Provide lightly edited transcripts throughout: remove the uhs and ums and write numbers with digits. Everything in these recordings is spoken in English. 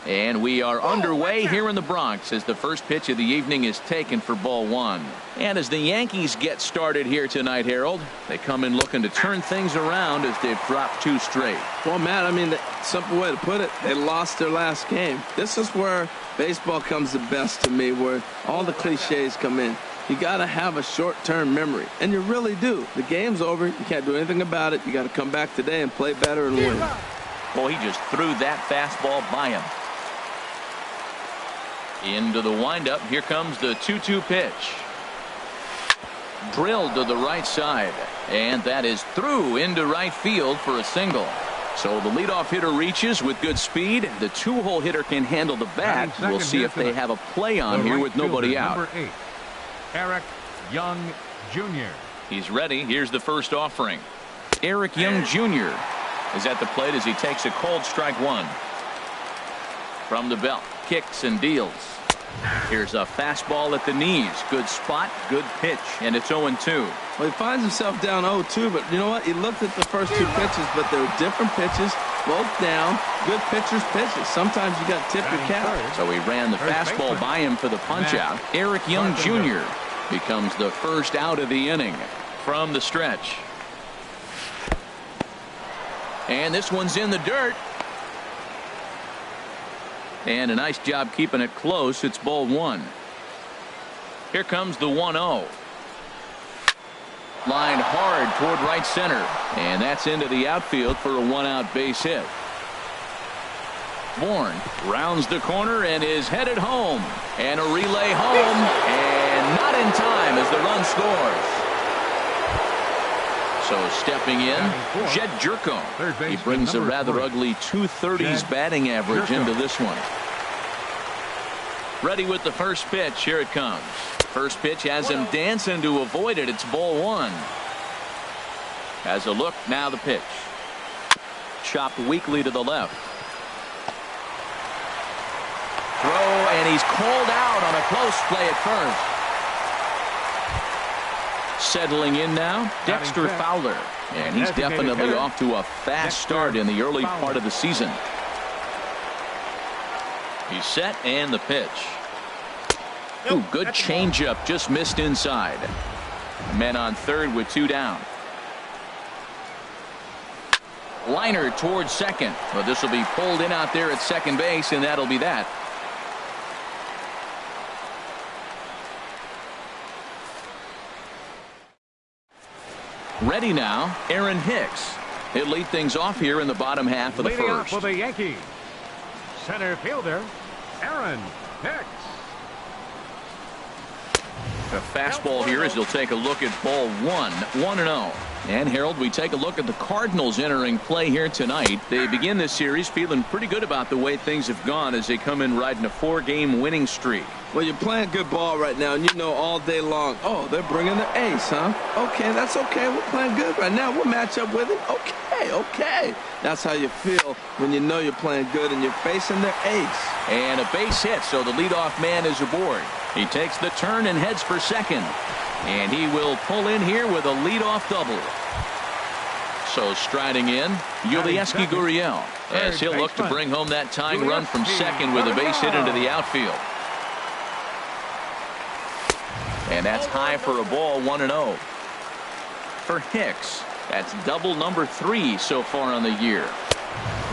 And we are underway here in the Bronx as the first pitch of the evening is taken for ball one. And as the Yankees get started here tonight, Harold, they come in looking to turn things around as they've dropped 2 straight. Well, Matt, I mean, the simple way to put it, they lost their last game. This is where baseball comes the best to me, where all the cliches come in. You got to have a short-term memory, and you really do. The game's over. You can't do anything about it. You got to come back today and play better and win. Well, he just threw that fastball by him. Into the windup. Here comes the 2-2 pitch. Drilled to the right side. And that is through into right field for a single. So the leadoff hitter reaches with good speed. The 2-hole hitter can handle the bat. We'll see if they have a play on here with nobody out. Number 8, Eric Young Jr. He's ready. Here's the first offering. Eric Young Jr. is at the plate as he takes a cold strike 1. From the belt. Kicks and deals. Here's a fastball at the knees. Good spot, good pitch, and it's 0-2. Well, he finds himself down 0-2, but you know what? He looked at the first 2 pitches, but they were different pitches, both down. Good pitchers' pitches. Sometimes you got to tip your cap. So he ran the fastball by him for the punch-out. Eric Young Jr. becomes the first out of the inning from the stretch. And this one's in the dirt. And a nice job keeping it close. It's ball 1. Here comes the 1-0. Lined hard toward right center. And that's into the outfield for a 1-out base hit. Bourne rounds the corner and is headed home. And a relay home. And not in time as the run scores. So stepping in, Jed Jerko. He brings a rather ugly 230s batting average into this one. Ready with the first pitch. Here it comes. First pitch has him dancing to avoid it. It's ball 1. Has a look. Now the pitch. Chopped weakly to the left. Throw, and he's called out on a close play at first. Settling in now, Dexter Fowler. And he's definitely off to a fast start in the early part of the season. He's set, and the pitch. Ooh, good changeup, just missed inside. Men on third with 2 down. Liner towards second. Well, this will be pulled in out there at second base, and that'll be that. Ready now, Aaron Hicks. He'll lead things off here in the bottom half of the Leading first. off for the Yankees, center fielder Aaron Hicks. A fastball here as he'll take a look at ball 1. 1-0. And Harold, we take a look at the Cardinals entering play here tonight. They begin this series feeling pretty good about the way things have gone as they come in riding a 4-game winning streak. Well, you're playing good ball right now, and you know all day long, oh, they're bringing their ace, huh? Okay, that's okay. We're playing good right now. We'll match up with him. Okay. That's how you feel when you know you're playing good and you're facing their ace. And a base hit, so the leadoff man is aboard. He takes the turn and heads for second. And he will pull in here with a leadoff double. So striding in, Yulieski Gurriel, as he'll look to bring home that tying run from second with a base hit into the outfield. And that's high for a ball. 1-0. For Hicks, that's double number 3 so far on the year.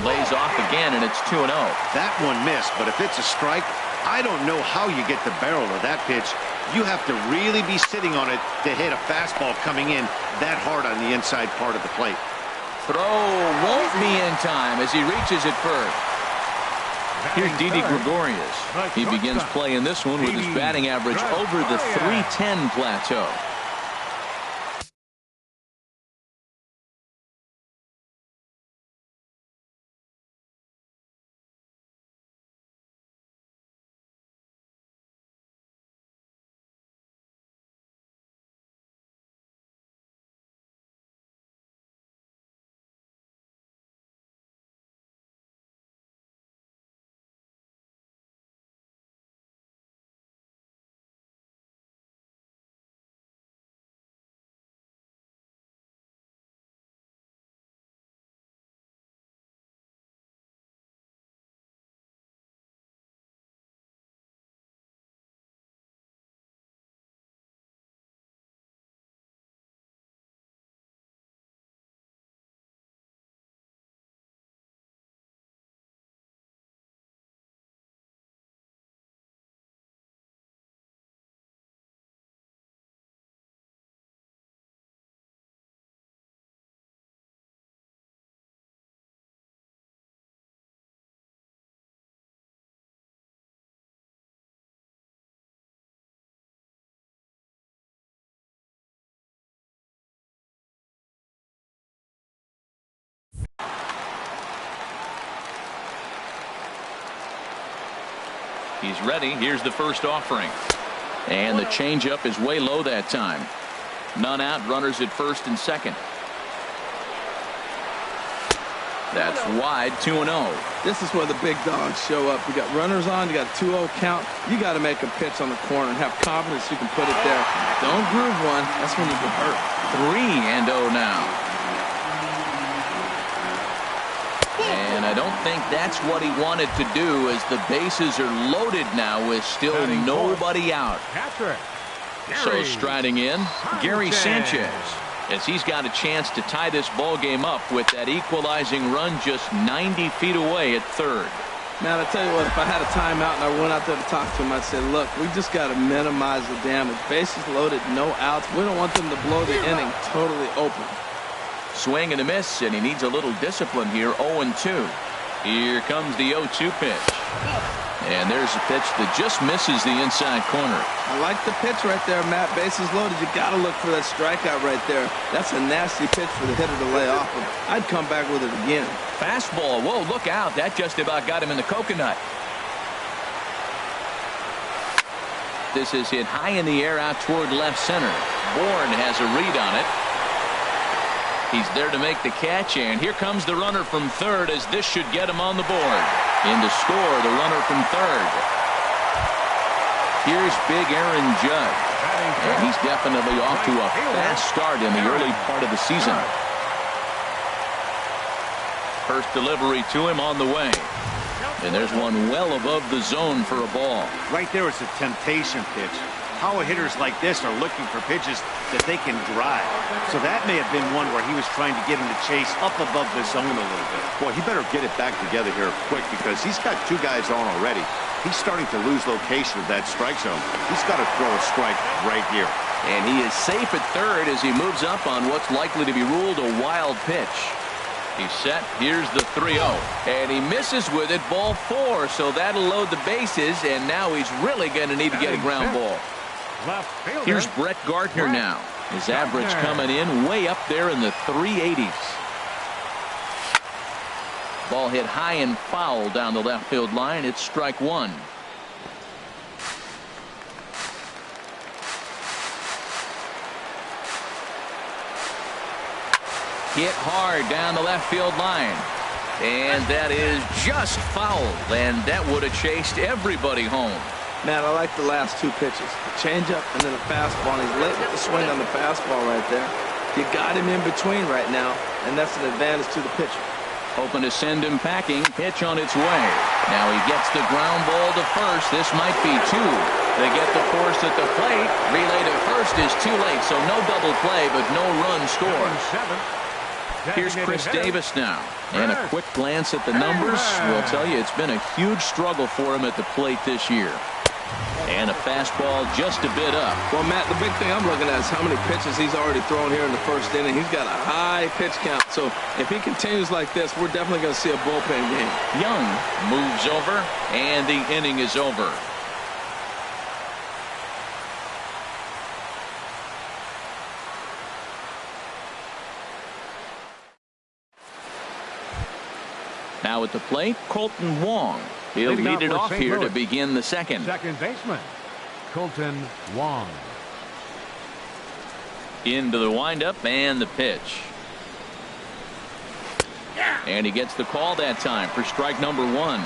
Lays off again, and it's 2-0. That one missed, but if it's a strike, I don't know how you get the barrel of that pitch. You have to really be sitting on it to hit a fastball coming in that hard on the inside part of the plate. Throw won't be in time as he reaches it first. Here's Didi Gregorius. He begins playing this one with his batting average over the 310 plateau. He's ready. Here's the first offering. And the changeup is way low that time. None out, runners at first and second. That's wide, 2-0. This is where the big dogs show up. You got runners on, you got a 2-0 count. You got to make a pitch on the corner and have confidence you can put it there. Don't groove one. That's when you get hurt. 3-0 now. And I don't think that's what he wanted to do, as the bases are loaded now with still nobody out. So striding in, Gary Sanchez, as he's got a chance to tie this ball game up with that equalizing run just 90 feet away at third. Man, I tell you what, if I had a timeout and I went out there to talk to him, I'd say, look, we just got to minimize the damage. Bases loaded, no outs. We don't want them to blow the inning totally open. Swing and a miss, and he needs a little discipline here. 0-2. Here comes the 0-2 pitch. And there's a pitch that just misses the inside corner. I like the pitch right there, Matt. Bases loaded. You got to look for that strikeout right there. That's a nasty pitch for the hitter to lay off of. I'd come back with it again. Fastball. Whoa, look out. That just about got him in the coconut. This is hit high in the air out toward left center. Bourne has a read on it. He's there to make the catch, and here comes the runner from third, as this should get him on the board. In to score, the runner from third. Here's big Aaron Judge. And he's definitely off to a fast start in the early part of the season. First delivery to him on the way. And there's one well above the zone for a ball. Right there is a temptation pitch. How hitters like this are looking for pitches that they can drive. So that may have been one where he was trying to get him to chase up above the zone a little bit. Boy, he better get it back together here quick, because he's got two guys on already. He's starting to lose location of that strike zone. He's got to throw a strike right here. And he is safe at third as he moves up on what's likely to be ruled a wild pitch. He's set. Here's the 3-0. And he misses with it, ball 4. So that'll load the bases, and now he's really going to need to get a ground ball. Here's Brett Gardner now. His average coming in way up there in the 380s. Ball hit high and foul down the left field line. It's strike one. Hit hard down the left field line. And that is just fouled. And that would have chased everybody home. Man, I like the last two pitches. The changeup and then a fastball. And he's late with the swing on the fastball right there. You got him in between right now, and that's an advantage to the pitcher. Hoping to send him packing. Pitch on its way. Now he gets the ground ball to first. This might be two. They get the force at the plate. Relay to first is too late, so no double play, but no run scored. Here's Chris Davis now. And a quick glance at the numbers will tell you it's been a huge struggle for him at the plate this year. And a fastball just a bit up. Well, Matt, the big thing I'm looking at is how many pitches he's already thrown here in the first inning. He's got a high pitch count. So if he continues like this, we're definitely going to see a bullpen game. Young moves over, and the inning is over. Now at the plate, Colton Wong. He'll lead it off here to begin the second. Second baseman, Colton Wong. Into the windup and the pitch. And he gets the call that time for strike number one.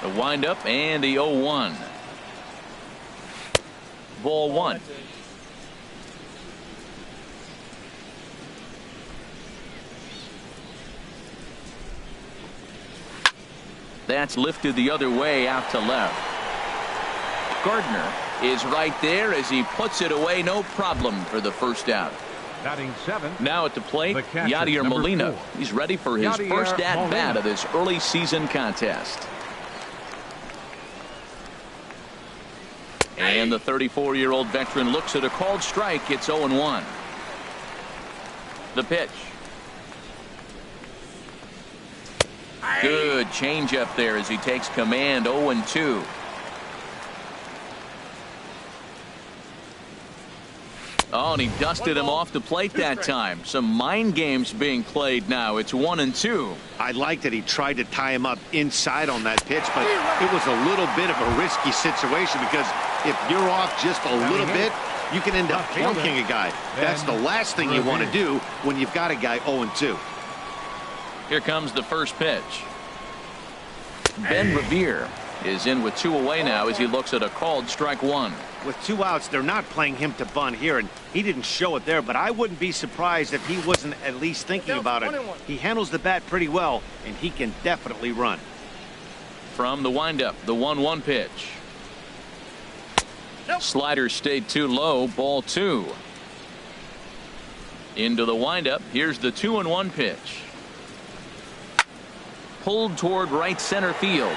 The windup and the 0-1. Ball one. That's lifted the other way out to left. Gardner is right there as he puts it away, no problem for the first out. Batting seven. Now at the plate, The catcher, Yadier number Molina. 4. He's ready for his Yadier first at-bat Molina. of this early season contest. And the 34-year-old veteran looks at a called strike. It's 0-1. The pitch. Good changeup there as he takes command. 0-2. Oh, and he dusted him off the plate that time. Some mind games being played now. It's 1-2. I like that he tried to tie him up inside on that pitch, but it was a little bit of a risky situation because if you're off just a little bit, you can end up plunking a guy. That's the last thing you want to do when you've got a guy 0-2. Here comes the first pitch. Ben Revere is in with 2 away now as he looks at a called strike 1. With 2 outs, they're not playing him to bunt here, and he didn't show it there, but I wouldn't be surprised if he wasn't at least thinking about it. He handles the bat pretty well, and he can definitely run. From the windup, the 1-1 pitch. Slider stayed too low, ball 2. Into the windup, here's the 2-1 pitch. Pulled toward right center field.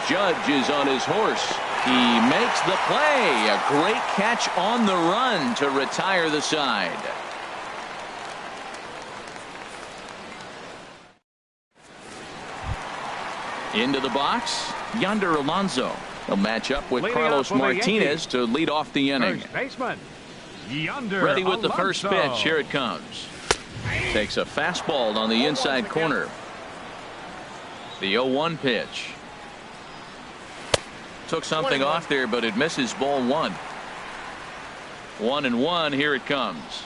Judge is on his horse. He makes the play. A great catch on the run to retire the side. Into the box, Yonder Alonso. He'll match up with Carlos Martinez to lead off the inning. First baseman, Yonder Ready with the first Alonso. pitch. Here it comes. Takes a fastball on the inside corner. The 0-1 pitch. Took something off there, but it misses, ball 1. 1-1. Here it comes.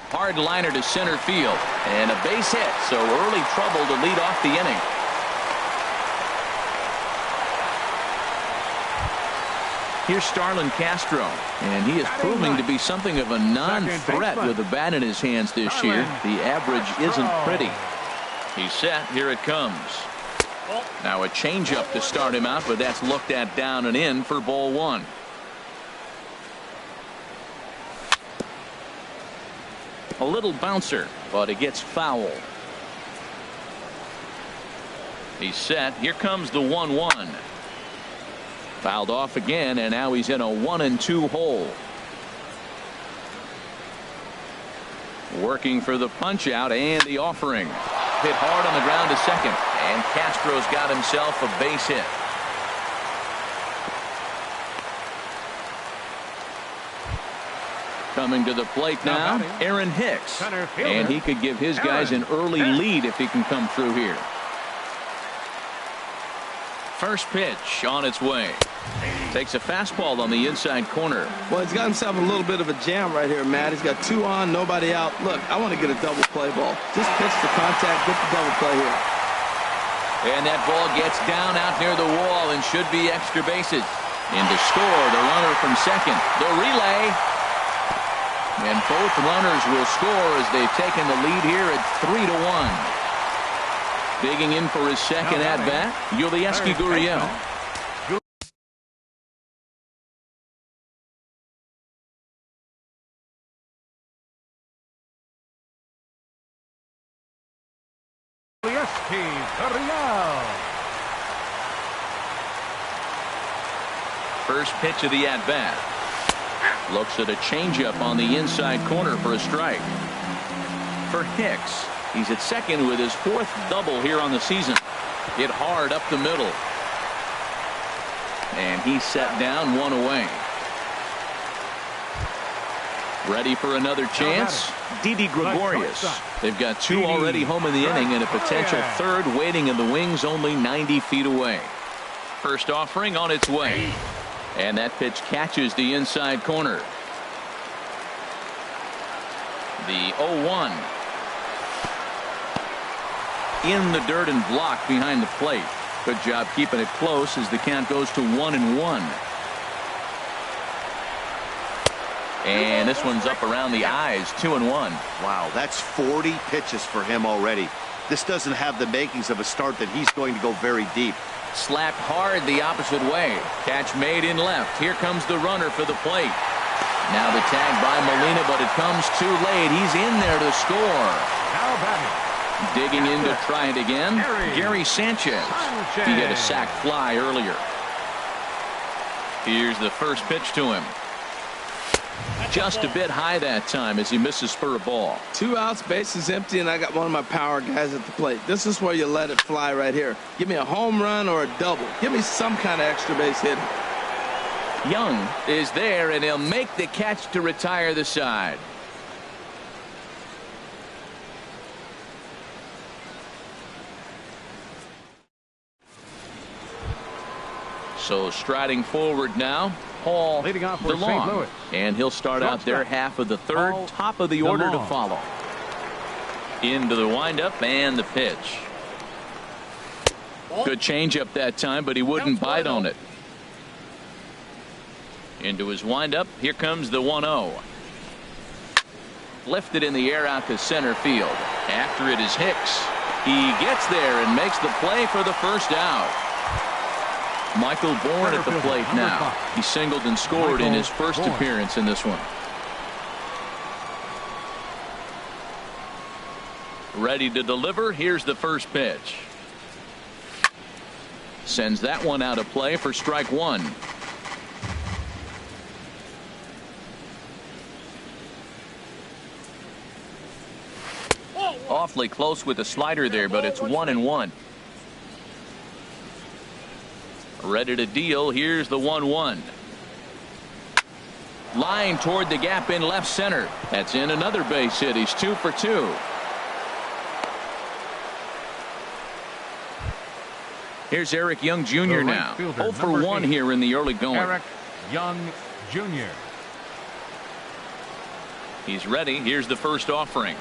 Hard liner to center field and a base hit, so early trouble to lead off the inning. Here's Starlin Castro, and he is proving to be something of a non-threat with the bat in his hands this year. The average isn't pretty. He's set. Here it comes. Now a changeup to start him out, but that's looked at down and in for ball 1. A little bouncer, but it gets foul. He's set. Here comes the 1-1. Fouled off again, and now he's in a 1-2 hole. Working for the punch out and the offering. Hit hard on the ground to second, and Castro's got himself a base hit. Coming to the plate now, Aaron Hicks, and he could give his guys an early lead if he can come through here. First pitch on its way. Takes a fastball on the inside corner. Well, he's got himself a little bit of a jam right here, Matt. He's got 2 on, nobody out. Look, I want to get a double play ball. Just pitch the contact, get the double play here. And that ball gets down out near the wall and should be extra bases. In to score, the runner from second. The relay. And both runners will score as they've taken the lead here at 3-1. Digging in for his second at-bat, Yulieski Gurriel. First pitch of the at-bat. Looks at a changeup on the inside corner for a strike. For Hicks, he's at second with his 4th double here on the season. Hit hard up the middle. And he's set down 1 away. Ready for another chance? Didi Gregorius. They've got 2 already home in the inning and a potential 3rd waiting in the wings only 90 feet away. First offering on its way. And that pitch catches the inside corner. The 0-1. In the dirt and blocked behind the plate. Good job keeping it close as the count goes to 1-1. And this one's up around the eyes, 2-1. Wow, that's 40 pitches for him already. This doesn't have the makings of a start that he's going to go very deep. Slapped hard the opposite way. Catch made in left. Here comes the runner for the plate. Now the tag by Molina, but it comes too late. He's in there to score. Now batting. Digging in to try it again, Gary Sanchez. He had a sac fly earlier. Here's the first pitch to him. Just a bit high that time as he misses for a ball. 2 outs, bases empty, and I got one of my power guys at the plate. This is where you let it fly right here. Give me a home run or a double. Give me some kind of extra base hit. Young is there, and he'll make the catch to retire the side. So striding forward now, Paul Leading off for St. DeLong. Louis. And he'll start out their half of the third, Paul top of the order to DeLong. follow. Into the windup and the pitch. Good changeup that time, but he wouldn't bite on it. Into his windup. Here comes the 1-0. Lifted in the air out to center field. After it is Hicks. He gets there and makes the play for the first out. Michael Bourne at the plate now. He singled and scored in his first appearance in this one. Ready to deliver. Here's the first pitch. Sends that one out of play for strike one. Awfully close with the slider there, but it's 1-1. Ready to deal. Here's the 1-1. Line toward the gap in left center. That's in another base hit. He's 2 for 2. Here's Eric Young Jr. now. 0 for 1 here in the early going. Eric Young Jr. He's ready. Here's the first offering.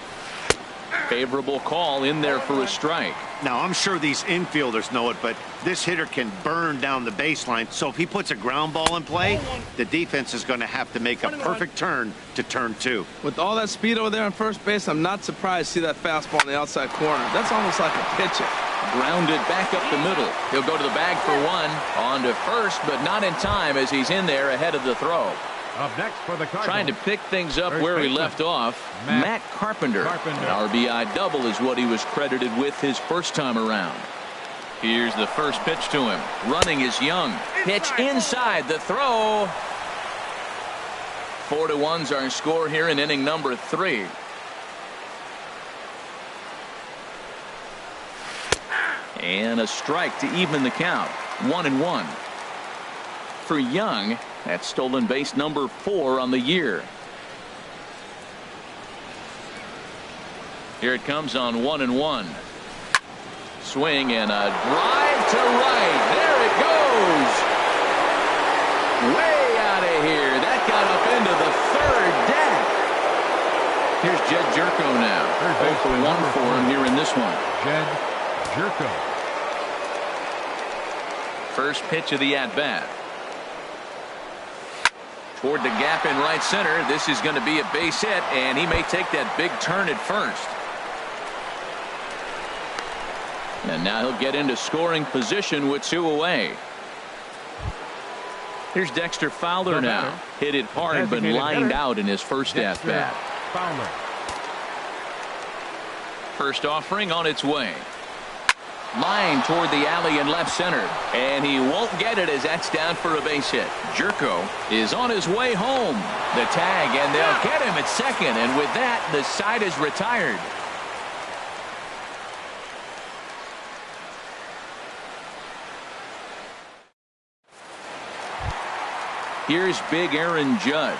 Favorable call in there for a strike. Now, I'm sure these infielders know it, but this hitter can burn down the baseline. So if he puts a ground ball in play, the defense is going to have to make a perfect turn to turn two. With all that speed over there on first base, I'm not surprised to see that fastball in the outside corner. That's almost like a pitch it. Grounded back up the middle. He'll go to the bag for one. On to first, but not in time as he's in there ahead of the throw. Up next for the Cardinals. Trying to pick things up First where he baseman, left off. Matt Carpenter. An RBI double is what he was credited with his first time around. Here's the first pitch to him. Running is Young. Pitch inside the throw. 4-1's our score here in inning number 3. And a strike to even the count. 1-1. For Young, that's stolen base number 4 on the year. Here it comes on 1-1. Swing and a drive to right. There it goes. Way out of here. That got up into the third deck. Here's Jed Jerko now. 0 for 1 for him here in this one. Jed Jerko. First pitch of the at-bat. Toward the gap in right center. This is going to be a base hit, and he may take that big turn at first. And now he'll get into scoring position with 2 away. Here's Dexter Fowler now. Hit it hard, but lined out in his first at-bat. Fowler. First offering on its way. Line toward the alley in left center. And he won't get it as that's down for a base hit. Jerko is on his way home. The tag, and they'll get him at second. And with that, the side is retired. Here's big Aaron Judge.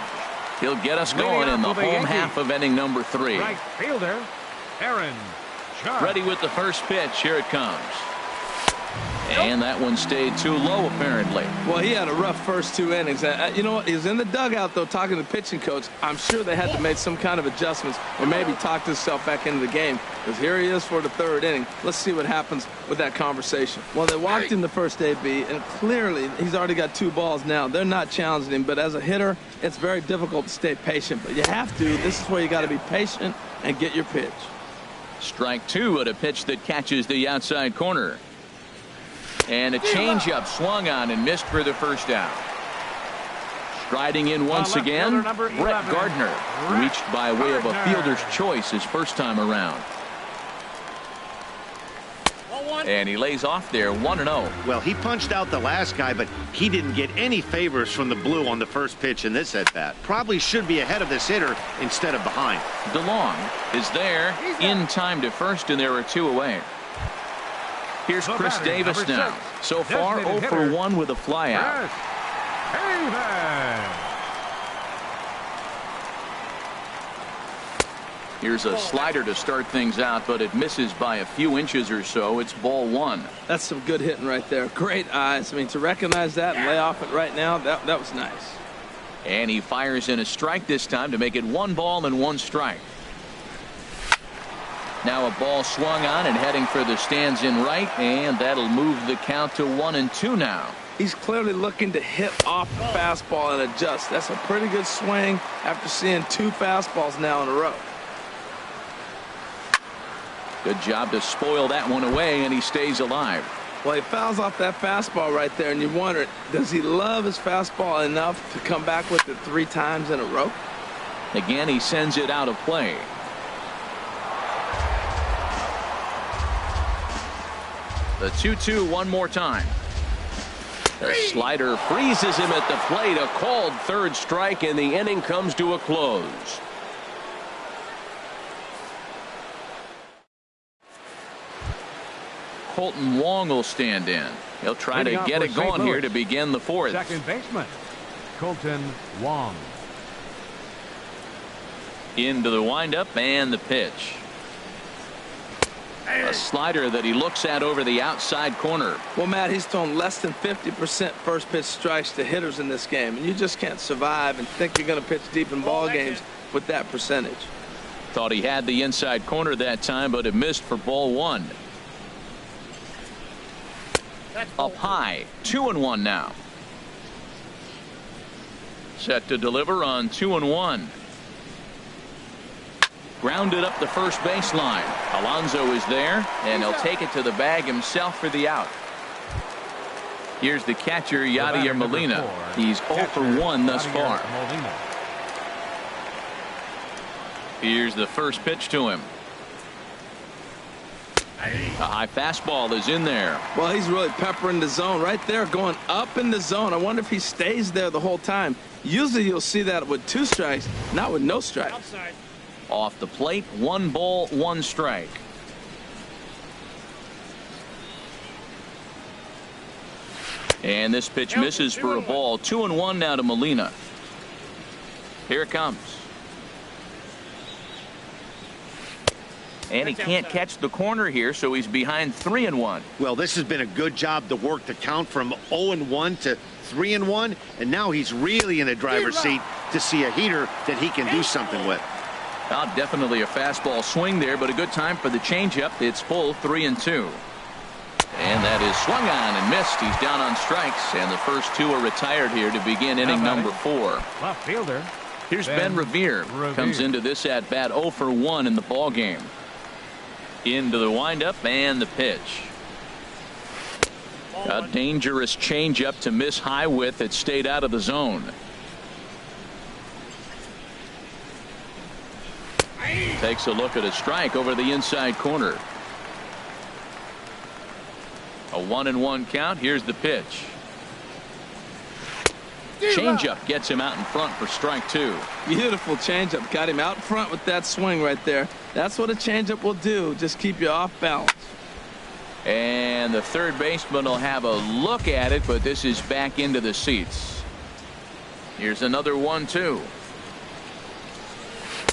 He'll get us going in the home half of inning number 3. Right fielder, Aaron Judge. Ready with the first pitch. Here it comes. And that one stayed too low, apparently. Well, he had a rough first 2 innings. You know, he was in the dugout, though, talking to the pitching coach. I'm sure they had to make some kind of adjustments or maybe talk himself back into the game, because here he is for the 3rd inning. Let's see what happens with that conversation. Well, they walked in the first AB, and clearly he's already got 2 balls now. They're not challenging him, but as a hitter, it's very difficult to stay patient. But you have to. This is where you got to be patient and get your pitch. Strike 2 at a pitch that catches the outside corner. And a changeup swung on and missed for the first out. Striding in once again, Brett Gardner. Reached by way of a fielder's choice his first time around. And he lays off there 1-0. Well, he punched out the last guy, but he didn't get any favors from the blue on the first pitch in this at-bat. Probably should be ahead of this hitter instead of behind. DeLong is there in time to first, and there are 2 away. Here's Chris Davis now. So far 0 for 1 with a flyout. Even. Here's a slider to start things out, but it misses by a few inches or so. It's ball one. That's some good hitting right there. Great eyes. I mean, to recognize that and lay off it right now, that was nice. And he fires in a strike this time to make it 1 ball and 1 strike. Now a ball swung on and heading for the stands in right, and that'll move the count to 1-2 now. He's clearly looking to hit off the fastball and adjust. That's a pretty good swing after seeing 2 fastballs now in a row. Good job to spoil that one away, and he stays alive. Well, he fouls off that fastball right there, and you wonder, does he love his fastball enough to come back with it 3 times in a row? Again, he sends it out of play. The 2-2 one more time. The slider freezes him at the plate. A called 3rd strike, and the inning comes to a close. Colton Wong will stand in. He'll try to get it going here to begin the 4th. Second baseman, Colton Wong. Into the windup and the pitch. A slider that he looks at over the outside corner. Well, Matt, he's thrown less than 50% first pitch strikes to hitters in this game, and you just can't survive and think you're going to pitch deep in ball games with that percentage. Thought he had the inside corner that time, but it missed for ball 1. Up high, 2-1 now. Set to deliver on 2-1. Grounded up the first baseline. Alonso is there, and he'll take it to the bag himself for the out. Here's the catcher, Yadier Molina. He's 0 for 1 thus far. Here's the first pitch to him. A high fastball is in there. Well, he's really peppering the zone right there, going up in the zone. I wonder if he stays there the whole time. Usually you'll see that with 2 strikes, not with no strikes. Outside. Off the plate, 1 ball, 1 strike. And this pitch misses for a ball. 2-1 now to Molina. Here it comes. And he can't catch the corner here, so he's behind 3-1. Well, this has been a good job to work the count from 0-1 to 3-1, and now he's really in a driver's seat to see a heater that he can do something with. Well, definitely a fastball swing there, but a good time for the changeup. It's full 3-2. And that is swung on and missed. He's down on strikes, and the first 2 are retired here to begin inning number 4. Left fielder. Here's Ben Revere. Comes into this at bat 0 for 1 in the ball game. Into the windup and the pitch. A dangerous changeup to miss high with. It stayed out of the zone. Takes a look at a strike over the inside corner. A 1-1 count. Here's the pitch. Changeup gets him out in front for strike 2. Beautiful changeup. Got him out front with that swing right there. That's what a changeup will do. Just keep you off balance. And the third baseman will have a look at it, but this is back into the seats. Here's another 1-2.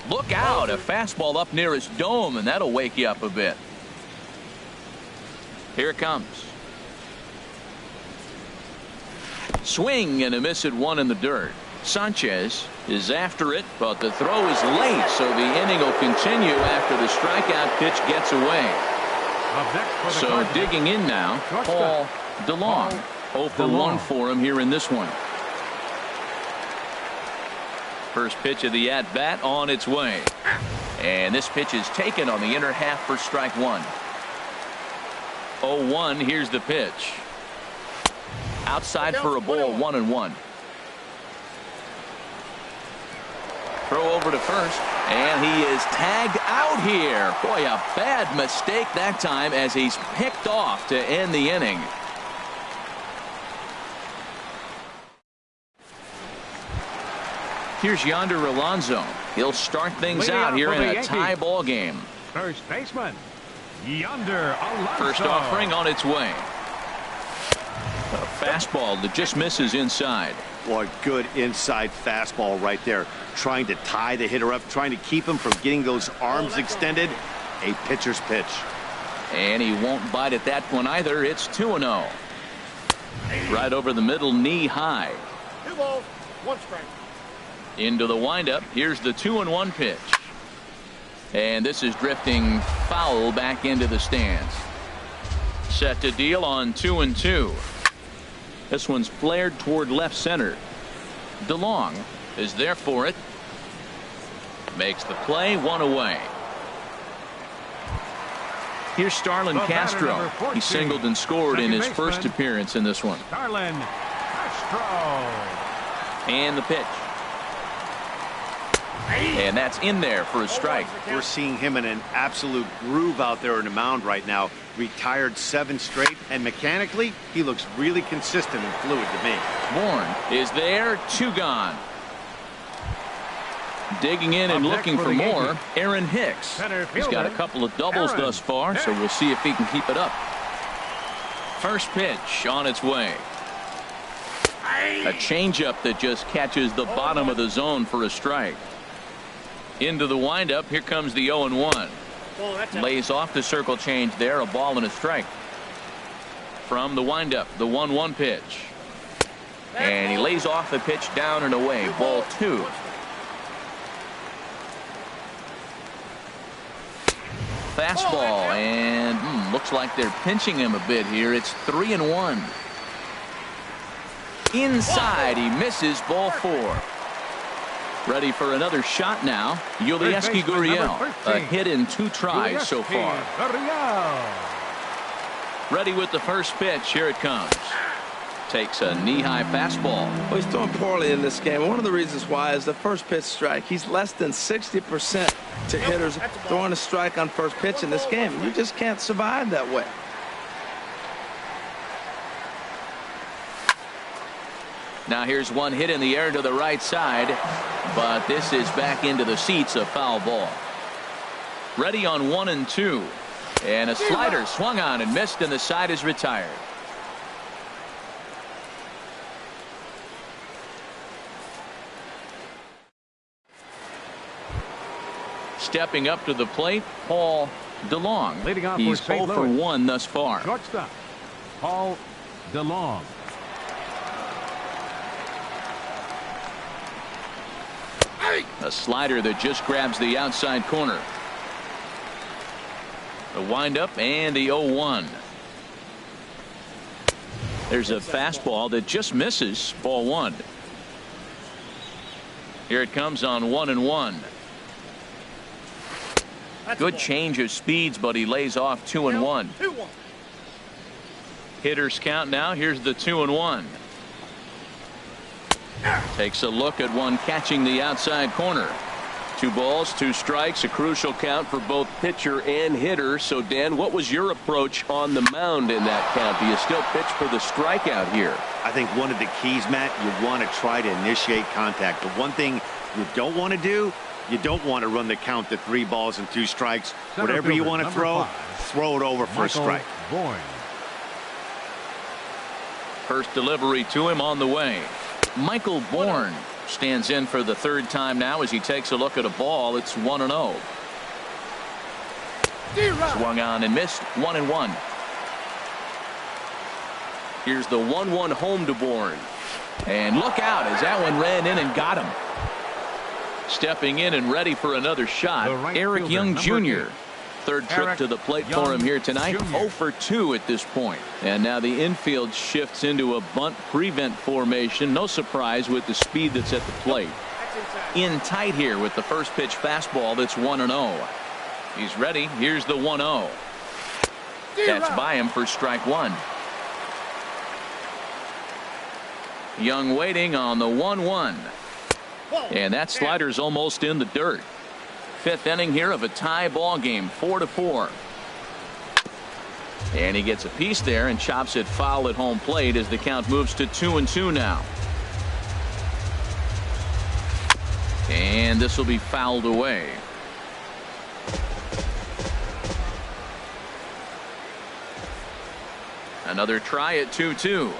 Look out. A fastball up near his dome, and that'll wake you up a bit. Here it comes. Swing and a miss at 1 in the dirt. Sanchez is after it, but the throw is late, so the inning will continue after the strikeout pitch gets away. So digging in now, Paul DeLong. 0 for 1 for him here in this one. First pitch of the at-bat on its way. And this pitch is taken on the inner half for strike 1. 0-1. Here's the pitch. Outside for a ball, 1-1. Throw over to first, and he is tagged out here. Boy, a bad mistake that time as he's picked off to end the inning. Here's Yonder Alonso. He'll start things out here in a tie ball game. First baseman, Yonder Alonso. First offering on its way. A fastball that just misses inside. Boy, good inside fastball right there. Trying to tie the hitter up, trying to keep him from getting those arms extended. A pitcher's pitch. And he won't bite at that one either. It's 2-0. Right over the middle, knee high. 2 balls, 1 strike. Into the windup. Here's the 2-1 pitch. And this is drifting foul back into the stands. Set to deal on 2-2. This one's flared toward left center. DeLong is there for it. Makes the play, 1 away. Here's Starlin Castro. He singled and scored in his first appearance in this one. Starlin Castro. And the pitch. And that's in there for a strike. We're seeing him in an absolute groove out there in the mound right now. Retired 7 straight, and mechanically, he looks really consistent and fluid to me. Bourne is there, 2 gone. Digging in and looking for more, Aaron Hicks. He's got a couple of doubles thus far, so we'll see if he can keep it up. First pitch on its way. A changeup that just catches the bottom of the zone for a strike. Into the windup, here comes the 0-1. Lays off the circle change there, a ball and a strike. From the windup, the 1-1 pitch. And he lays off the pitch down and away, ball 2. Fastball, and looks like they're pinching him a bit here. It's 3-1. Inside, he misses, ball 4. Ready for another shot now. Yulieski Gurriel, a hit in 2 tries so far. Ready with the first pitch. Here it comes. Takes a knee-high fastball. Well, he's throwing poorly in this game. One of the reasons why is the first pitch strike. He's less than 60% to hitters throwing a strike on first pitch in this game. You just can't survive that way. Now here's one hit in the air to the right side, but this is back into the seats, a foul ball. Ready on 1-2, and a slider swung on and missed, and the side is retired. Stepping up to the plate, Paul DeLong. Leading off He's for 0 for 1 thus far. Shortstop, Paul DeLong. A slider that just grabs the outside corner. The windup and the 0-1. There's a fastball that just misses, ball 1. Here it comes on 1-1. Good change of speeds, but he lays off 2-1. Hitters count now. Here's the 2-1. Takes a look at one catching the outside corner. 2 balls, 2 strikes, a crucial count for both pitcher and hitter. So, Dan, what was your approach on the mound in that count? Do you still pitch for the strikeout here? I think one of the keys, Matt, you want to try to initiate contact. The one thing you don't want to do, you don't want to run the count to 3 balls and 2 strikes. Whatever you want to throw it over for a strike. Bourne. First delivery to him on the way. Michael Bourne stands in for the 3rd time now as he takes a look at a ball. It's 1-0. Swung on and missed, 1-1. Here's the 1-1 home to Bourne. And look out as that one ran in and got him. Stepping in and ready for another shot, Eric Young Jr. 3rd trip to the plate for him here tonight. 0 for 2 at this point. And now the infield shifts into a bunt prevent formation. No surprise with the speed that's at the plate. In tight here with the first pitch fastball that's 1-0. He's ready. Here's the 1-0. That's by him for strike 1. Young waiting on the 1-1. And that slider's almost in the dirt. 5th inning here of a tie ball game, 4-4. And he gets a piece there and chops it foul at home plate as the count moves to 2-2 now. And this will be fouled away. Another try at 2-2.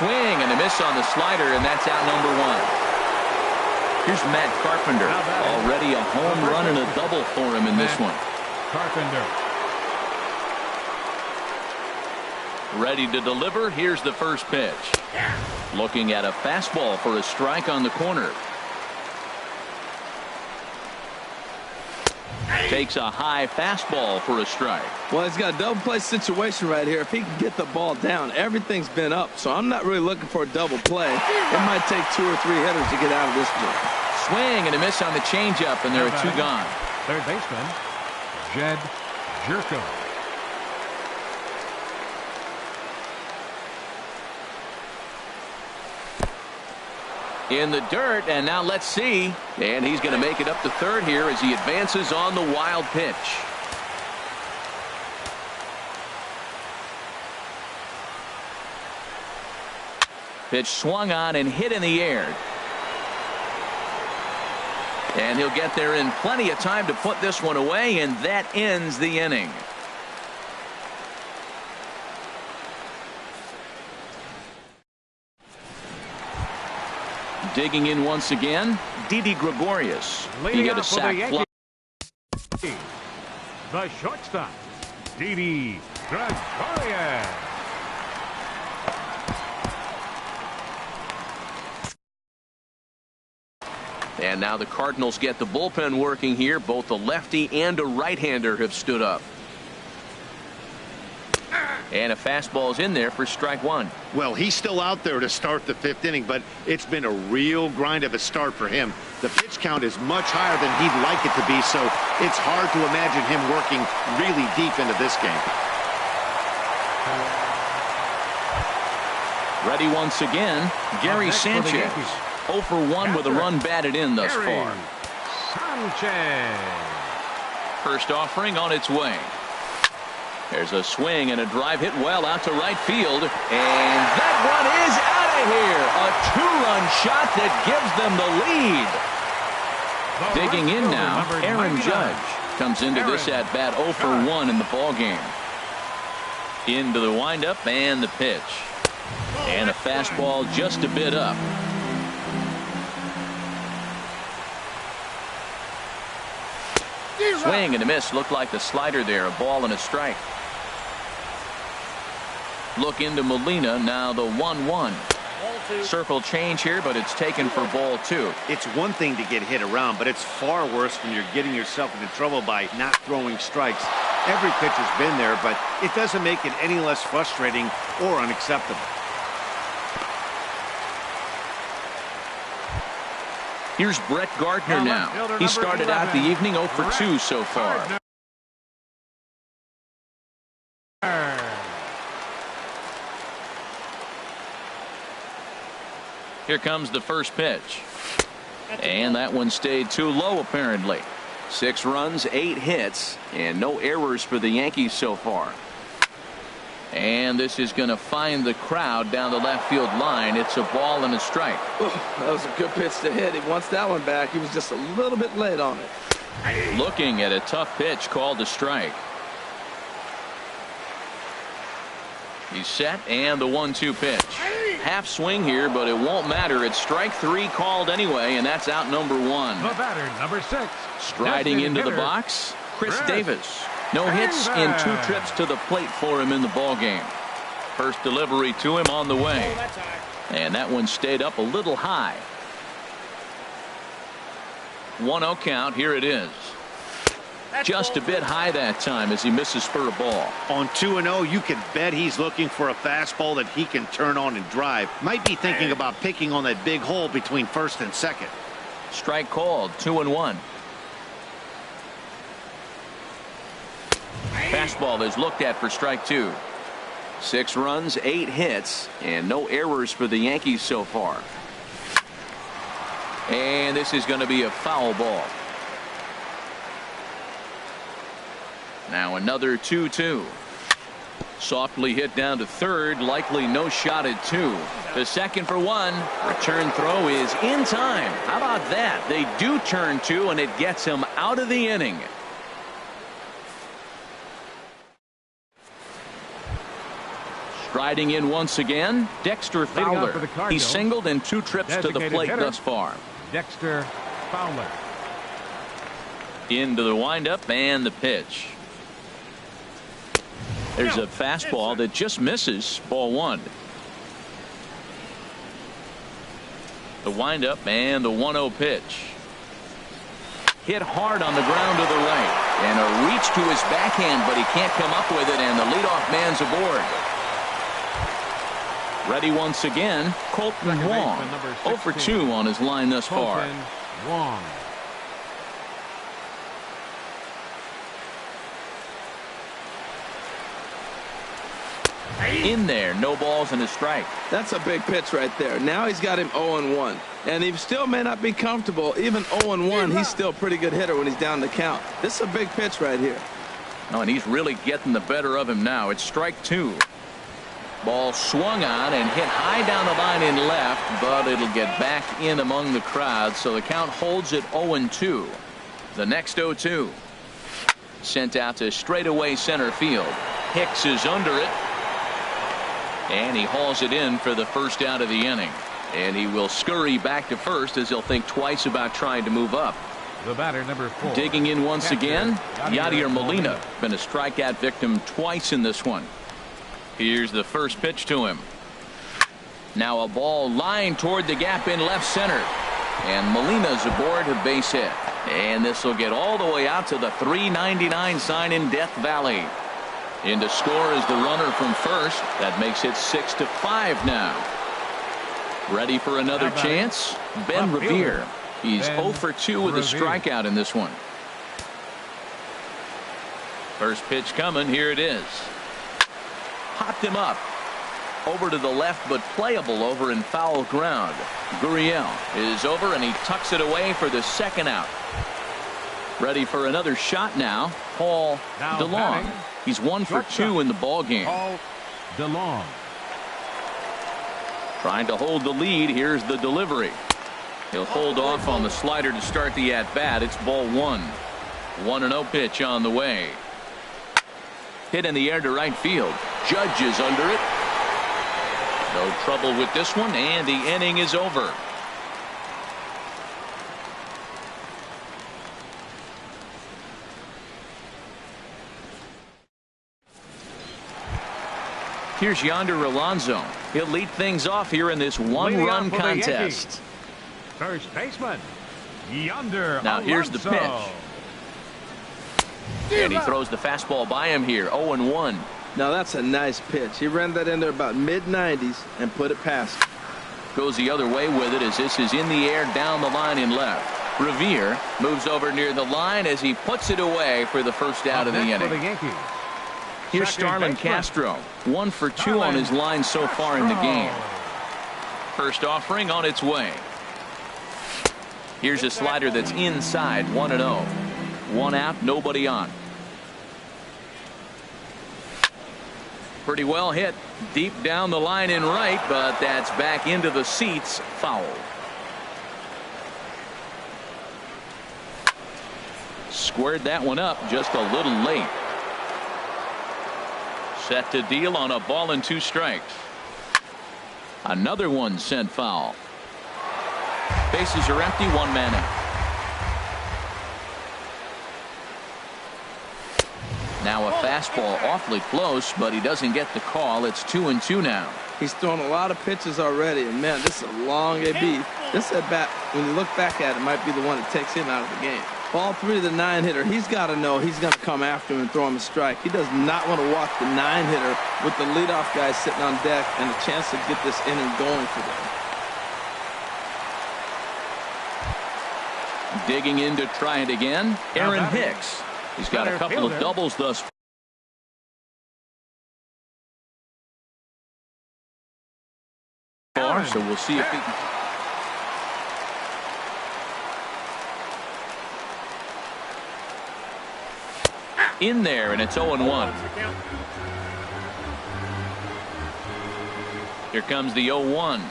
swing and a miss on the slider, and that's out number one. Here's Matt Carpenter. Already a home run and a double for him in this one. Carpenter. Ready to deliver. Here's the first pitch. Looking at a fastball for a strike on the corner. Takes a high fastball for a strike. Well, he's got a double play situation right here. If he can get the ball down, everything's been up. So I'm not really looking for a double play. It might take 2 or 3 hitters to get out of this one. Swing and a miss on the changeup, and there are 2 gone. Third baseman, Jed Jerko. In the dirt, and now let's see. And he's going to make it up to third here as he advances on the wild pitch. Pitch swung on and hit in the air. And he'll get there in plenty of time to put this one away, and that ends the inning. Digging in once again, Didi Gregorius. He got a sac fly. The shortstop, Didi Gregorius. And now the Cardinals get the bullpen working here. Both a lefty and a right-hander have stood up. And a fastball's in there for strike one. Well, he's still out there to start the 5th inning, but it's been a real grind of a start for him. The pitch count is much higher than he'd like it to be, so it's hard to imagine him working really deep into this game. Ready once again, Gary Sanchez. 0 for 1 with a run batted in thus far. Sanchez. First offering on its way. There's a swing and a drive hit well out to right field. And that one is out of here. A 2-run shot that gives them the lead. Digging in now, Aaron Judge comes into this at-bat 0 for 1 in the ballgame. Into the windup and the pitch. And a fastball just a bit up. Swing and a miss. Looked like the slider there. A ball and a strike. Look into Molina. Now the 1-1. Circle change here, but it's taken for ball 2. It's one thing to get hit around, but it's far worse when you're getting yourself into trouble by not throwing strikes. Every pitch has been there, but it doesn't make it any less frustrating or unacceptable. Here's Brett Gardner now. He started out the evening 0 for 2 so far. Here comes the first pitch. And that one stayed too low apparently. 6 runs, 8 hits, and no errors for the Yankees so far. And this is going to find the crowd down the left field line. It's a ball and a strike. Oh, that was a good pitch to hit. He wants that one back. He was just a little bit late on it. Looking at a tough pitch called a strike. He's set, and the 1-2 pitch. Half swing here, but it won't matter. It's strike 3 called anyway, and that's out number 1. The batter, number 6. Striding into the box, Chris Davis. No hits in 2 trips to the plate for him in the ballgame. First delivery to him on the way. And that one stayed up a little high. 1-0 count. Here it is. Just a bit high that time as he misses for a ball. On 2-0, you can bet he's looking for a fastball that he can turn on and drive. Might be thinking about picking on that big hole between first and second. Strike called. 2-1. Fastball is looked at for strike 2. 6 runs, 8 hits, and no errors for the Yankees so far. And this is going to be a foul ball. Now another 2-2. Softly hit down to third. Likely no shot at 2. To second for 1. Return throw is in time. How about that? They do turn 2, and it gets him out of the inning. Striding in once again, Dexter Leading off Fowler. for the Cardinals, He's singled in 2 trips to the designated plate hitter, thus far. Dexter Fowler. Into the windup and the pitch. There's a fastball that just misses. Ball 1. The windup and the 1-0 pitch. Hit hard on the ground to the right. And a reach to his backhand, but he can't come up with it, and the leadoff man's aboard. Ready once again, Colton Wong. 0 for 2 on his line thus far. Colton Wong. In there, no balls and a strike. That's a big pitch right there. Now he's got him 0-1. And he still may not be comfortable. Even 0-1, he's still a pretty good hitter when he's down the count. This is a big pitch right here. Oh, and he's really getting the better of him now. It's strike 2. Ball swung on and hit high down the line in left, but it'll get back in among the crowd, so the count holds at 0-2. The next 0-2. Sent out to straightaway center field. Hicks is under it. And he hauls it in for the first out of the inning. And he will scurry back to first as he'll think twice about trying to move up. The batter, number 4. Digging in once Catcher, again, Yadier Molina. Molina. Been a strikeout victim twice in this one. Here's the first pitch to him. Now a ball lined toward the gap in left center. And Molina's aboard a base hit. And this will get all the way out to the 399 sign in Death Valley. In to score is the runner from first. That makes it 6-5 now. Ready for another chance? Ben Revere. He's 0 for 2 with a strikeout in this one. First pitch coming. Here it is. Popped him up. Over to the left, but playable over in foul ground. Gurriel is over, and he tucks it away for the second out. Ready for another shot now. Paul DeLong. He's 1 for 2 in the ball game. Paul DeLong. Trying to hold the lead. Here's the delivery. He'll hold off on the slider to start the at-bat. It's ball 1. 1-0 pitch on the way. Hit in the air to right field. Judge is under it. No trouble with this one, and the inning is over. Here's Yonder Alonso. He'll lead things off here in this one-run contest. First baseman, Yonder Now Alonso. here's the pitch. And he throws the fastball by him here. 0-1. Now that's a nice pitch. He ran that in there about mid-90s and put it past. Goes the other way with it as this is in the air down the line in left. Revere moves over near the line as he puts it away for the first out of the inning. For the Yankees. Here's Second Starlin baseman. Castro. 1 for 2 on his line so far in the game. First offering on its way. Here's a slider that's inside. 1-0. 1 out, nobody on. Pretty well hit deep down the line in right, but that's back into the seats. Foul. Squared that one up just a little late. Set to deal on a ball and 2 strikes. Another one sent foul. Bases are empty. 1 man out. Now a fastball awfully close, but he doesn't get the call. It's 2-2 now. He's thrown a lot of pitches already, and man, this is a long AB. This at bat, when you look back at it, might be the one that takes him out of the game. Ball 3 to the 9-hitter. He's got to know he's going to come after him and throw him a strike. He does not want to walk the 9-hitter with the leadoff guy sitting on deck and a chance to get this inning going for them. Digging in to try it again, Aaron Hicks. He's got a couple of doubles thus far, so we'll see if he can. In there, and it's 0-1. Here comes the 0-1.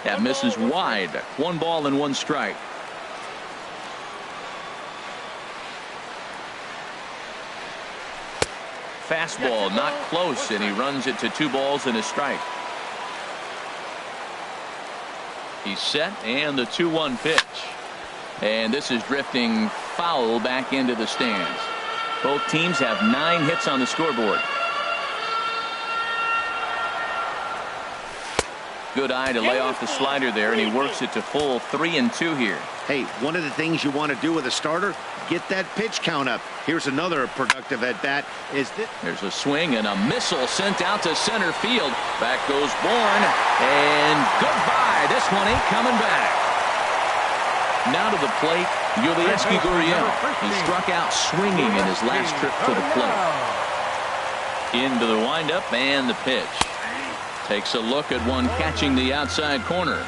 That misses wide. 1 ball and 1 strike. Fastball not close, and he runs it to 2 balls and a strike. He's set, and the 2-1 pitch. And this is drifting foul back into the stands. Both teams have 9 hits on the scoreboard. Good eye to lay off the slider there, and he works it to full 3-2 here. Hey, one of the things you want to do with a starter, get that pitch count up. Here's another productive at-bat. There's a swing and a missile sent out to center field. Back goes Bourne, and goodbye. This one ain't coming back. Now to the plate, Yulieski Gurriel. He struck out swinging in his last trip to the plate. Into the windup and the pitch. Takes a look at one catching the outside corner.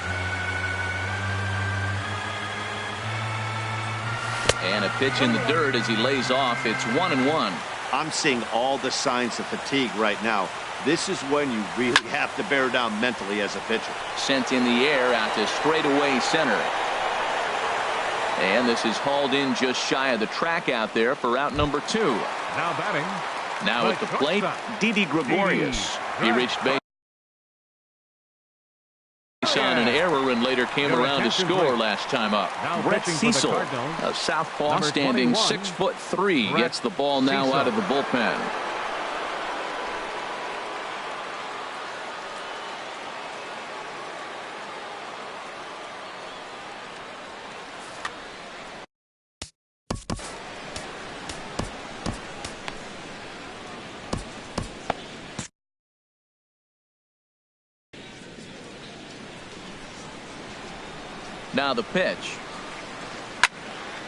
And a pitch in the dirt as he lays off. It's 1-1. I'm seeing all the signs of fatigue right now. This is when you really have to bear down mentally as a pitcher. Sent in the air out to straightaway center. And this is hauled in just shy of the track out there for out number 2. Now batting. Now at the plate, Didi Gregorius. He reached base on an error and later came around to score last time up. Brett Cecil, a southpaw standing 6'3", gets the ball now out of the bullpen. Now the pitch.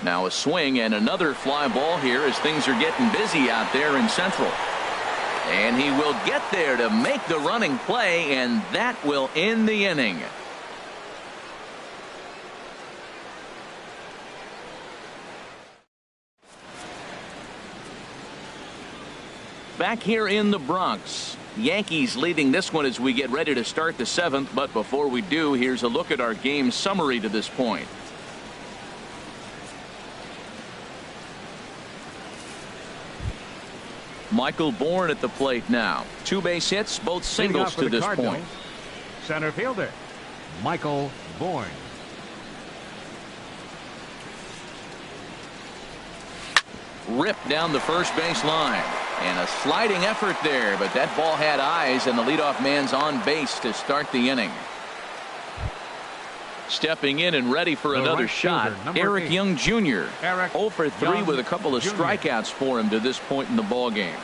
Now a swing and another fly ball here as things are getting busy out there in Central. And he will get there to make the running play, and that will end the inning. Back here in the Bronx, Yankees leading this one as we get ready to start the 7th. But before we do, here's a look at our game summary to this point. Michael Bourne at the plate now. 2 base hits, both singles to this point. Center fielder, Michael Bourne. Ripped down the first base line. And a sliding effort there, but that ball had eyes, and the leadoff man's on base to start the inning. Stepping in and ready for another shot, Eric 8. Young Jr. 0 for 3 Young with a couple of Jr. strikeouts for him to this point in the ball game.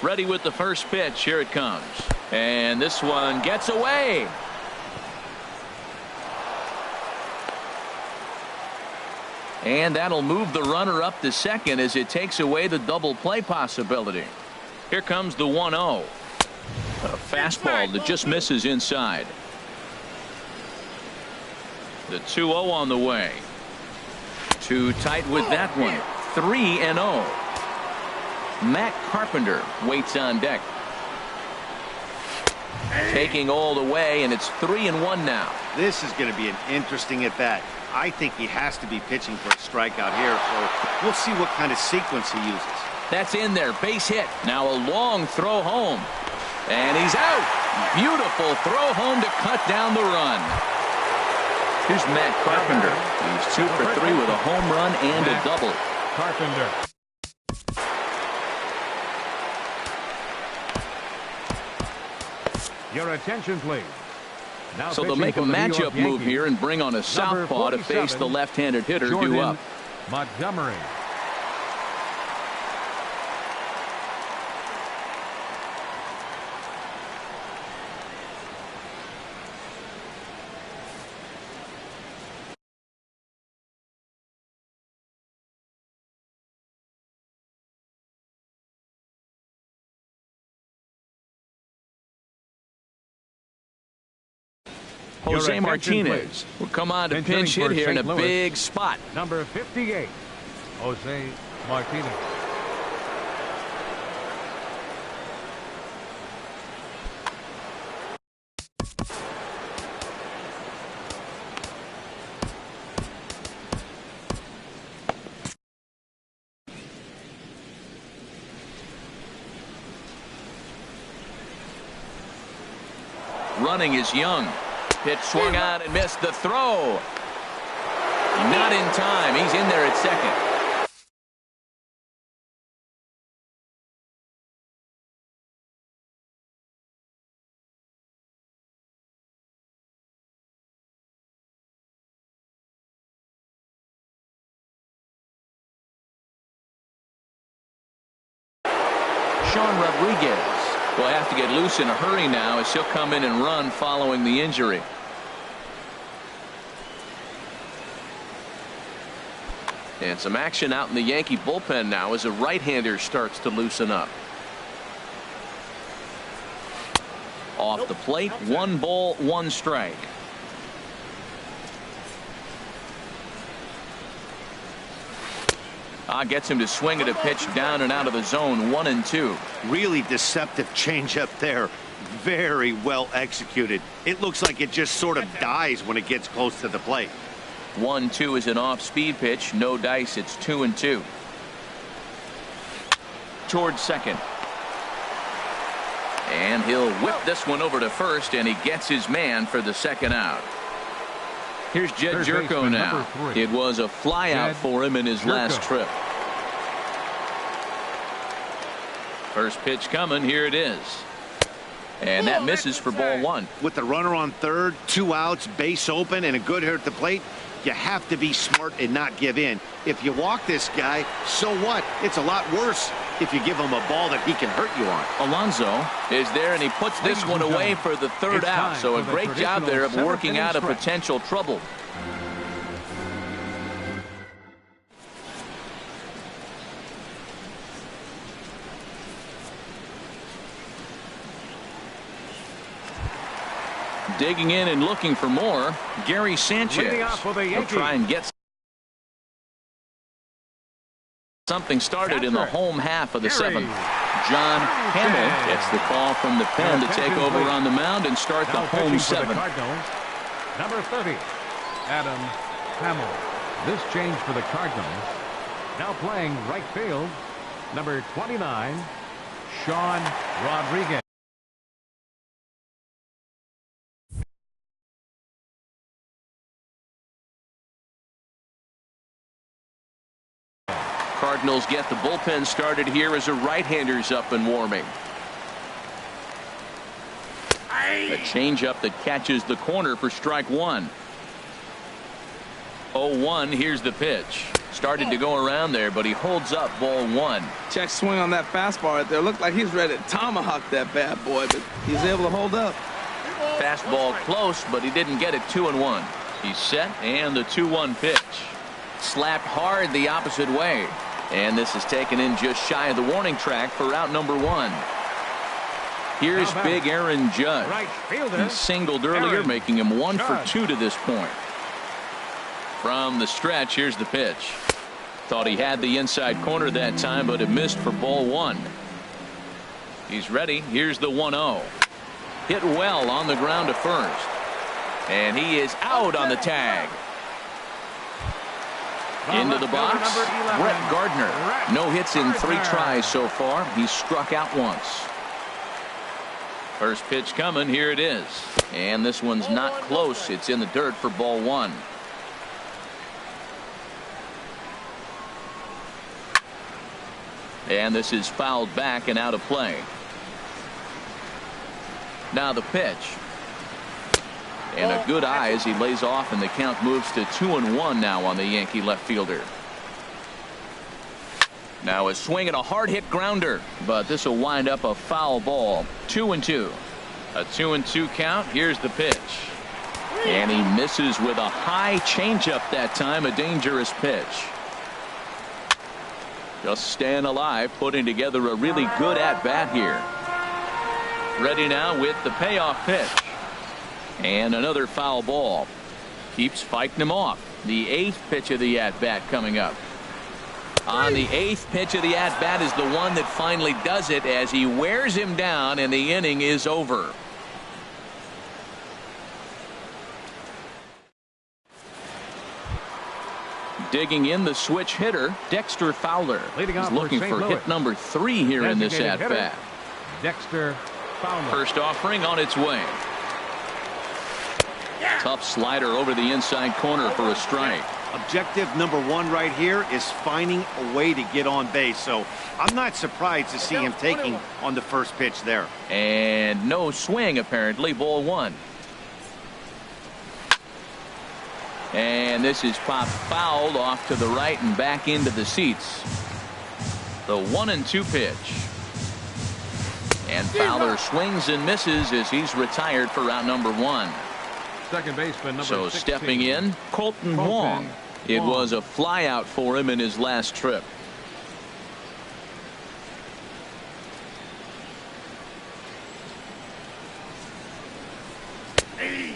Ready with the first pitch. Here it comes. And this one gets away. And that'll move the runner up to second as it takes away the double play possibility. Here comes the 1-0. A fastball that just misses inside. The 2-0 on the way. Too tight with that one. 3-0. Matt Carpenter waits on deck. Taking all the way, and it's 3-1 now. This is going to be an interesting at-bat. I think he has to be pitching for a strikeout here, so we'll see what kind of sequence he uses. That's in there. Base hit. Now a long throw home. And he's out. Beautiful throw home to cut down the run. Here's Matt Carpenter. He's 2 for 3 with a home run and a double. Carpenter. Your attention, please. Now so they'll make a matchup move here and bring on a southpaw to face the left-handed hitter due up. Montgomery. Jose Martinez will come on to pinch hit here in a big spot. Number 58, Jose Martinez. Running is Young. Pitch swung on and missed the throw. Not in time. He's in there at second. Sean Rodriguez will have to get loose in a hurry now as he'll come in and run following the injury. And some action out in the Yankee bullpen now as a right-hander starts to loosen up. Off the plate, 1 ball, 1 strike. Gets him to swing at a pitch down and out of the zone, 1-2. Really deceptive changeup there. Very well executed. It looks like it just sort of dies when it gets close to the plate. 1-2 is an off-speed pitch. No dice. It's 2-2. Towards second. And he'll whip this one over to first, and he gets his man for the second out. Here's Jed Jerko now. It was a flyout for him in his last trip. First pitch coming. Here it is. And that misses for ball 1. With the runner on third, 2 outs, base open, and a good hitter at the plate, you have to be smart and not give in. If you walk this guy, so what? It's a lot worse if you give him a ball that he can hurt you on. Alonso is there, and he puts this one away for the third out. So a great job there of working out a potential trouble. Digging in and looking for more, Gary Sanchez will try and get something started in the home half of the 7th. John Hamill gets the call from the pen to take over on the mound and start the home 7th. Number 30, Adam Hamill. This change for the Cardinals. Now playing right field, number 29, Sean Rodriguez. Cardinals get the bullpen started here as a right-hander's up and warming. A changeup that catches the corner for strike 1. 0-1. Here's the pitch. Started to go around there, but he holds up ball 1. Check swing on that fastball right there. Looked like he's ready to tomahawk that bad boy, but he's able to hold up. Fastball close, but he didn't get it. 2-1. He's set, and the 2-1 pitch. Slapped hard the opposite way. And this is taken in just shy of the warning track for out number 1. Here's big Aaron Judge. He singled earlier, making him 1 for 2 to this point. From the stretch, here's the pitch. Thought he had the inside corner that time, but it missed for ball 1. He's ready. Here's the 1-0. Hit well on the ground to first. And he is out on the tag. Into the box, Brett Gardner. No hits in 3 tries so far. He's struck out once. First pitch coming. Here it is. And this one's not close. It's in the dirt for ball 1. And this is fouled back and out of play. Now the pitch. And a good eye as he lays off, and the count moves to 2-1 now on the Yankee left fielder. Now a swing and a hard hit grounder, but this will wind up a foul ball. 2-2. A 2-2 count. Here's the pitch. And he misses with a high changeup that time. A dangerous pitch. Just staying alive, putting together a really good at-bat here. Ready now with the payoff pitch. And another foul ball. Keeps fighting him off. The 8th pitch of the at-bat coming up. On the 8th pitch of the at-bat is the one that finally does it as he wears him down, and the inning is over. Digging in, the switch hitter, Dexter Fowler. He's looking for hit number 3 here in this at-bat. Dexter Fowler. First offering on its way. Tough slider over the inside corner for a strike. Objective number one right here is finding a way to get on base. So I'm not surprised to see him taking on the first pitch there. And no swing, apparently. Ball one. And this is popped fouled off to the right and back into the seats. The 1-2 pitch. And Fowler swings and misses as he's retired for round number one. Second baseman, number So 16. stepping in, Colton Wong. It was a flyout for him in his last trip.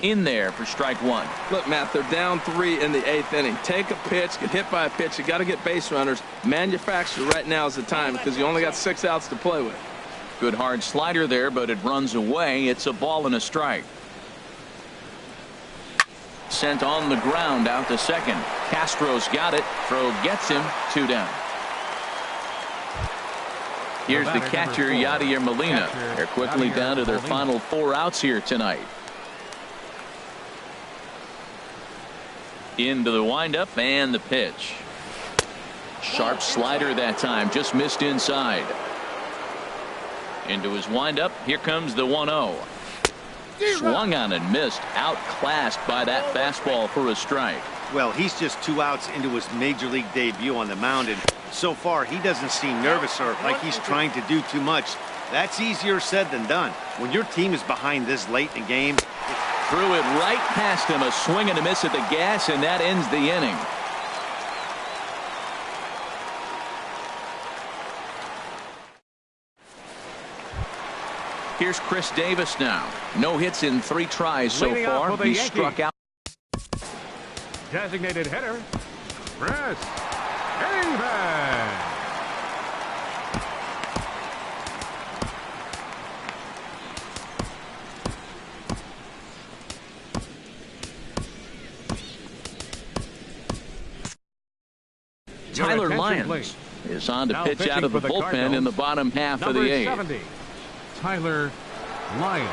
In there for strike one. Look, Matt, they're down 3 in the 8th inning. Take a pitch, get hit by a pitch. You got to get base runners. Manufacture right now is the time because you only got 6 outs to play with. Good hard slider there, but it runs away. It's a ball and a strike. Sent on the ground out to second. Castro's got it. Throw gets him. 2 down. Here's the catcher, Yadier Molina. They're quickly down to their final 4 outs here tonight. Into the windup and the pitch. Sharp slider that time. Just missed inside. Into his windup. Here comes the 1-0. Swung on and missed. Outclassed by that fastball for a strike. Well, he's just 2 outs into his major league debut on the mound, and so far he doesn't seem nervous or like he's trying to do too much. That's easier said than done. When your team is behind this late in the game. Threw it right past him. A swing and a miss at the gas, and that ends the inning. Here's Chris Davis now. No hits in 3 tries so far. He struck out. Designated hitter, Chris Davis. Tyler Lyons is on to Now pitch out of the bullpen Cardinals, in the bottom half of the number 8th. 70, Tyler Lyons.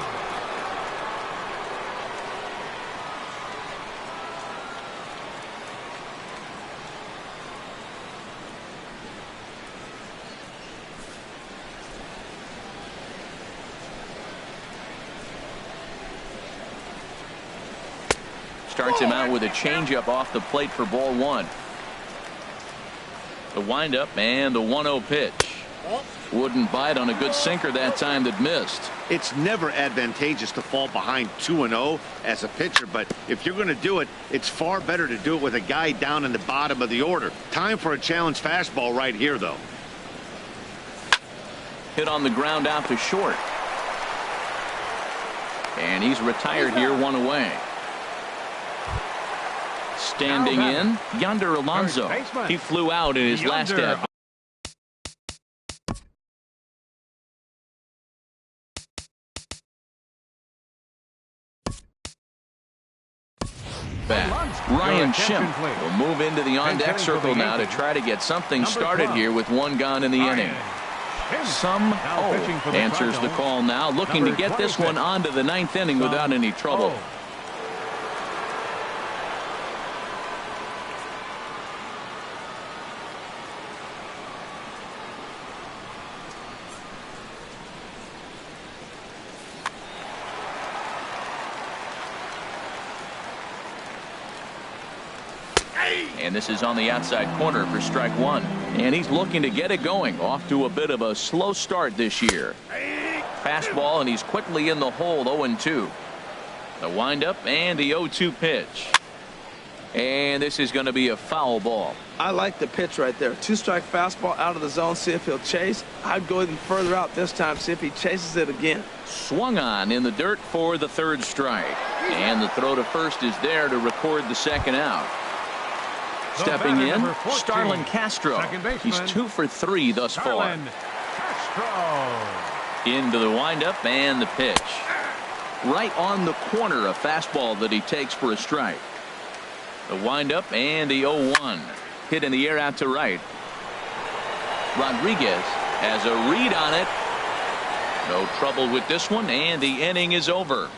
Starts him out with a changeup off the plate for ball one. The windup and the 1-0 pitch. Wouldn't bite on a good sinker that time that missed. It's never advantageous to fall behind 2-0 as a pitcher, but if you're going to do it, it's far better to do it with a guy down in the bottom of the order. Time for a challenge fastball right here, though. Hit on the ground out to short. And he's retired here, 1 away. Standing in, Yonder Alonso. He flew out in his last at. Ryan Schimpf will move into the on-deck circle now to try to get something started here with 1 gone in the inning. Answers the call now, looking to get this one onto the 9th inning without any trouble. And this is on the outside corner for strike one. And he's looking to get it going. Off to a bit of a slow start this year. Fastball, and he's quickly in the hole. 0-2. The windup and the 0-2 pitch. And this is going to be a foul ball. I like the pitch right there. 2-strike fastball out of the zone. See if he'll chase. I'd go even further out this time. See if he chases it again. Swung on in the dirt for the 3rd strike. And the throw to first is there to record the 2nd out. Stepping in, 14, Starlin Castro. He's 2 for 3 thus far. Into the windup and the pitch. Right on the corner, a fastball that he takes for a strike. The windup and the 0-1. Hit in the air out to right. Rodriguez has a read on it. No trouble with this one, and the inning is over.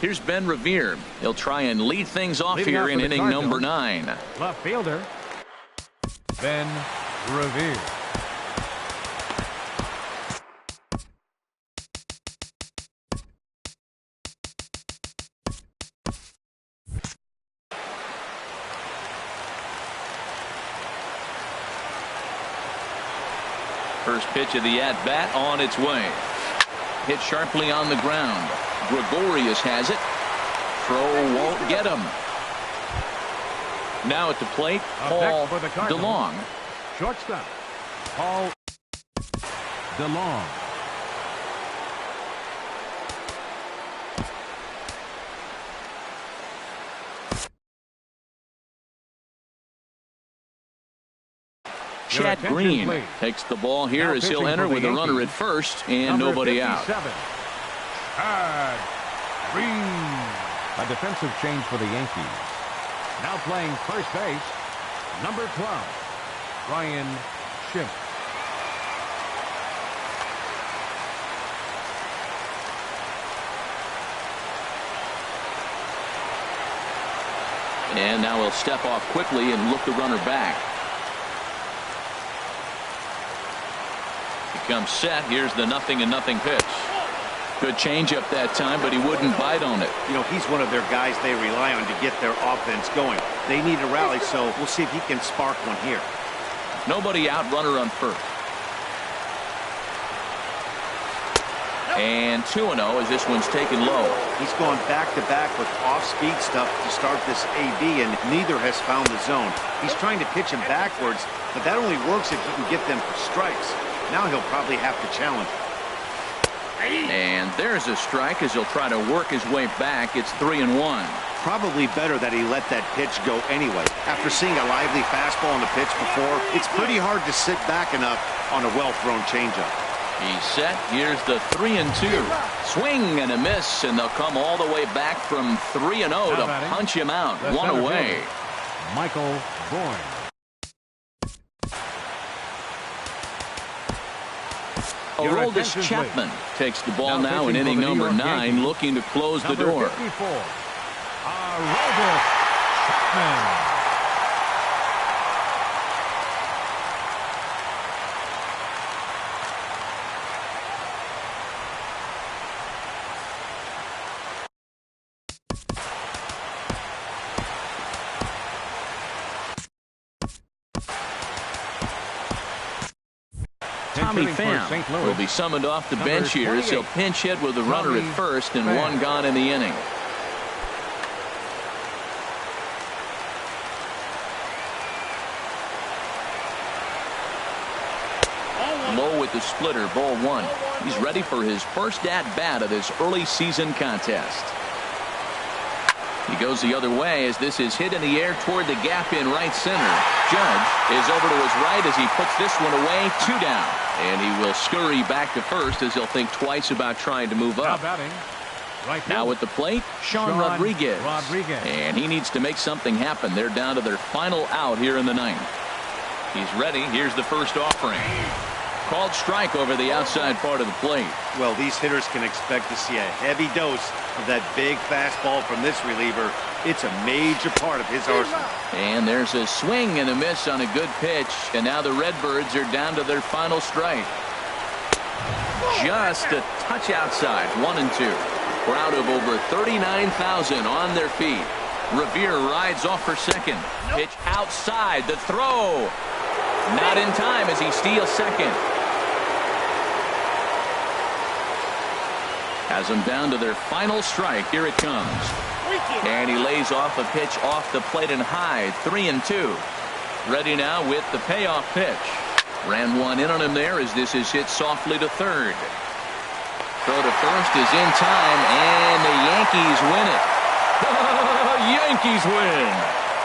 Here's Ben Revere. He'll try and lead things off Leading here off in for the inning number Cardinals, 9. Left fielder, Ben Revere. First pitch of the at-bat on its way. Hit sharply on the ground. Gregorius has it. Throw won't get him. Now at the plate, Paul DeLong. Shortstop, Paul DeLong. Chad Green takes the ball here as he'll enter with a runner at first and nobody out. Chad Green. A defensive change for the Yankees. Now playing first base, number 12, Ryan Schimpf. And now he'll step off quickly and look the runner back. He comes set. Here's the 0-0 pitch. Good changeup that time, but he wouldn't bite on it. You know, he's one of their guys they rely on to get their offense going. They need a rally, so we'll see if he can spark one here. Nobody out, runner on first. And 2-0 as this one's taken low. He's gone back-to-back with off-speed stuff to start this AB, and neither has found the zone. He's trying to pitch him backwards, but that only works if he can get them for strikes. Now he'll probably have to challenge. And there's a strike as he'll try to work his way back. It's 3-1. Probably better that he let that pitch go anyway. After seeing a lively fastball on the pitch before, it's pretty hard to sit back enough on a well-thrown changeup. He's set. Here's the 3-2. Swing and a miss, and they'll come all the way back from 3-0 to punch him out. One away. Michael Bourne. Aroldis Chapman takes the ball now in inning number 9, looking to close the door. 54, Aroldis Chapman. Tommy Pham will be summoned off the bench here as he'll pinch hit with a runner at first and one gone in the inning. Low with the splitter, ball 1. He's ready for his first at-bat of this early season contest. He goes the other way as this is hit in the air toward the gap in right center. Judge is over to his right as he puts this one away. 2 down. And he will scurry back to first as he'll think twice about trying to move up. Now at the plate, Sean Rodriguez. And he needs to make something happen. They're down to their final out here in the 9th. He's ready. Here's the first offering. Called strike over the outside part of the plate. Well, these hitters can expect to see a heavy dose of that big fastball from this reliever. It's a major part of his arsenal. And there's a swing and a miss on a good pitch. And now the Redbirds are down to their final strike. Just a touch outside. 1-2. Crowd of over 39,000 on their feet. Revere rides off for second. Pitch outside. The throw. Not in time as he steals second. Has them down to their final strike. Here it comes. And he lays off a pitch off the plate and high. 3-2. Ready now with the payoff pitch. Ran one in on him there as this is hit softly to third. Throw to first is in time, and the Yankees win it. Yankees win.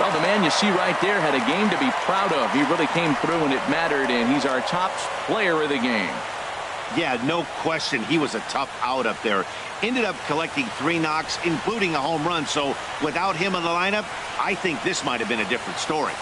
Well, the man you see right there had a game to be proud of. He really came through when it mattered, and he's our top player of the game. Yeah, no question. He was a tough out up there. Ended up collecting 3 knocks, including a home run. So without him in the lineup, I think this might have been a different story.